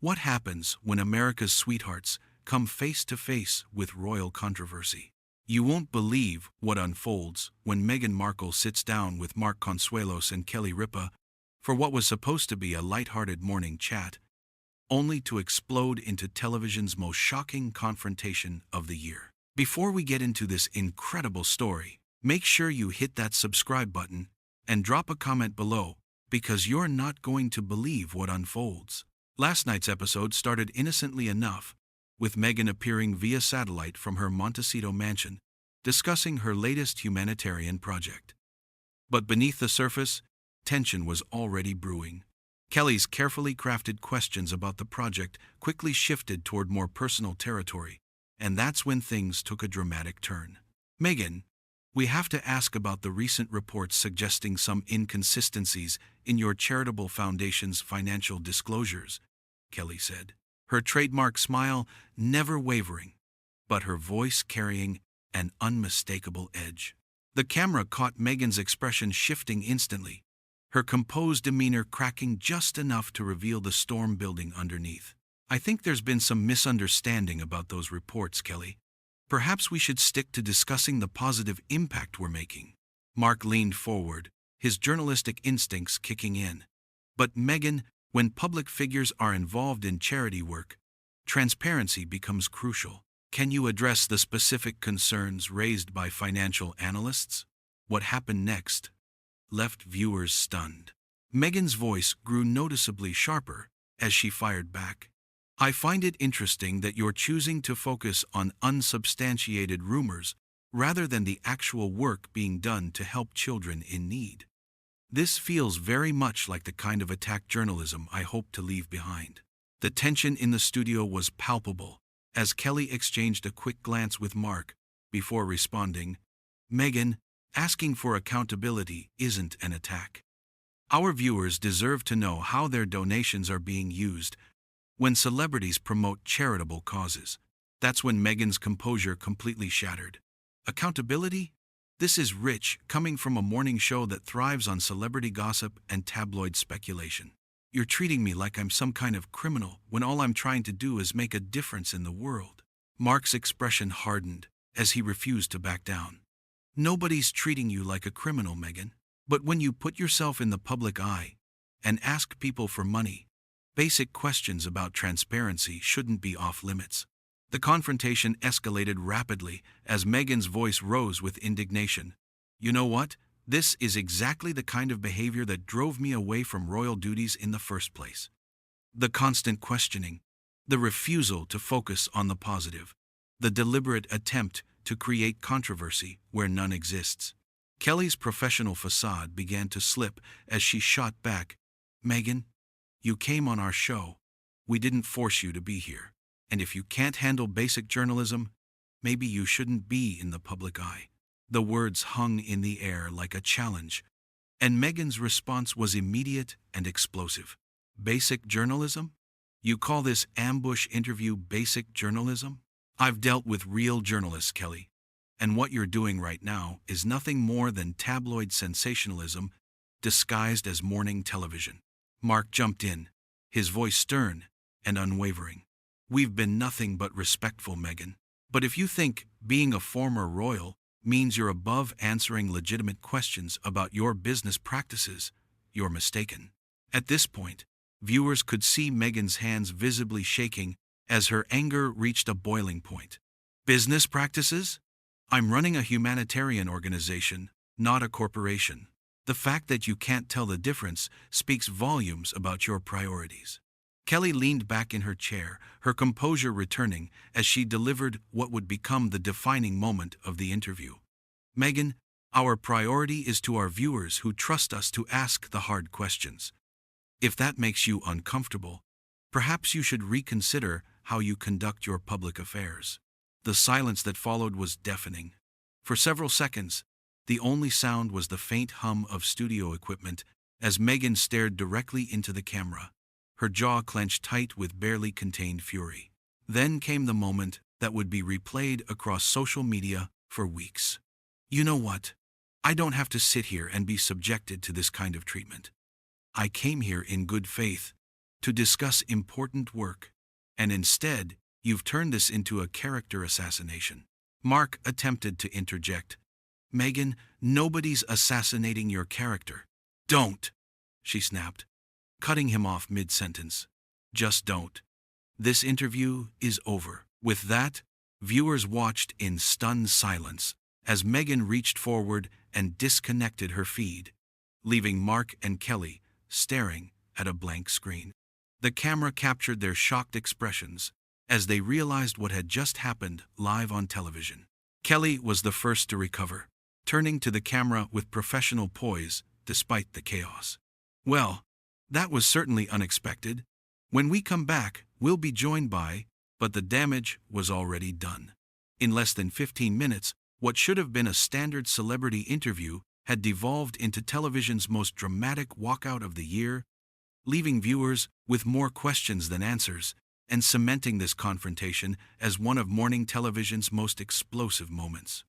What happens when America's sweethearts come face to face with royal controversy? You won't believe what unfolds when Meghan Markle sits down with Consuelos and Ripa for what was supposed to be a light-hearted morning chat, only to explode into television's most shocking confrontation of the year. Before we get into this incredible story, make sure you hit that subscribe button and drop a comment below, because you're not going to believe what unfolds. Last night's episode started innocently enough, with Meghan appearing via satellite from her Montecito mansion, discussing her latest humanitarian project. But beneath the surface, tension was already brewing. Kelly's carefully crafted questions about the project quickly shifted toward more personal territory, and that's when things took a dramatic turn. "Meghan, we have to ask about the recent reports suggesting some inconsistencies in your charitable foundation's financial disclosures," Kelly said, her trademark smile never wavering, but her voice carrying an unmistakable edge. The camera caught Meghan's expression shifting instantly, her composed demeanor cracking just enough to reveal the storm building underneath. "I think there's been some misunderstanding about those reports, Kelly. Perhaps we should stick to discussing the positive impact we're making." Mark leaned forward, his journalistic instincts kicking in. "But Meghan, when public figures are involved in charity work, transparency becomes crucial. Can you address the specific concerns raised by financial analysts?" What happened next left viewers stunned. Meghan's voice grew noticeably sharper as she fired back. "I find it interesting that you're choosing to focus on unsubstantiated rumors rather than the actual work being done to help children in need. This feels very much like the kind of attack journalism I hope to leave behind." The tension in the studio was palpable as Kelly exchanged a quick glance with Mark before responding, "Meghan, asking for accountability isn't an attack. Our viewers deserve to know how their donations are being used when celebrities promote charitable causes." That's when Meghan's composure completely shattered. "Accountability? This is rich, coming from a morning show that thrives on celebrity gossip and tabloid speculation. You're treating me like I'm some kind of criminal when all I'm trying to do is make a difference in the world." Mark's expression hardened as he refused to back down. "Nobody's treating you like a criminal, Meghan. But when you put yourself in the public eye and ask people for money, basic questions about transparency shouldn't be off limits." The confrontation escalated rapidly as Meghan's voice rose with indignation. "You know what? This is exactly the kind of behavior that drove me away from royal duties in the first place. The constant questioning, the refusal to focus on the positive, the deliberate attempt to create controversy where none exists." Kelly's professional facade began to slip as she shot back, "Meghan, you came on our show. We didn't force you to be here. And if you can't handle basic journalism, maybe you shouldn't be in the public eye." The words hung in the air like a challenge, and Meghan's response was immediate and explosive. "Basic journalism? You call this ambush interview basic journalism? I've dealt with real journalists, Kelly, and what you're doing right now is nothing more than tabloid sensationalism disguised as morning television." Mark jumped in, his voice stern and unwavering. "We've been nothing but respectful, Meghan. But if you think being a former royal means you're above answering legitimate questions about your business practices, you're mistaken." At this point, viewers could see Meghan's hands visibly shaking as her anger reached a boiling point. "Business practices? I'm running a humanitarian organization, not a corporation. The fact that you can't tell the difference speaks volumes about your priorities." Kelly leaned back in her chair, her composure returning as she delivered what would become the defining moment of the interview. "Meghan, our priority is to our viewers who trust us to ask the hard questions. If that makes you uncomfortable, perhaps you should reconsider how you conduct your public affairs." The silence that followed was deafening. For several seconds, the only sound was the faint hum of studio equipment as Meghan stared directly into the camera, her jaw clenched tight with barely contained fury. Then came the moment that would be replayed across social media for weeks. "You know what? I don't have to sit here and be subjected to this kind of treatment. I came here in good faith, to discuss important work. And instead, you've turned this into a character assassination. Mark attempted to interject. Meghan, nobody's assassinating your character. Don't, she snapped, cutting him off mid-sentence. Just don't. This interview is over. With that, viewers watched in stunned silence as Meghan reached forward and disconnected her feed, leaving Mark and Kelly staring at a blank screen. The camera captured their shocked expressions as they realized what had just happened live on television. Kelly was the first to recover, turning to the camera with professional poise despite the chaos. Well, that was certainly unexpected. When we come back, we'll be joined by, but the damage was already done. In less than 15 minutes, what should have been a standard celebrity interview had devolved into television's most dramatic walkout of the year, leaving viewers with more questions than answers, and cementing this confrontation as one of morning television's most explosive moments.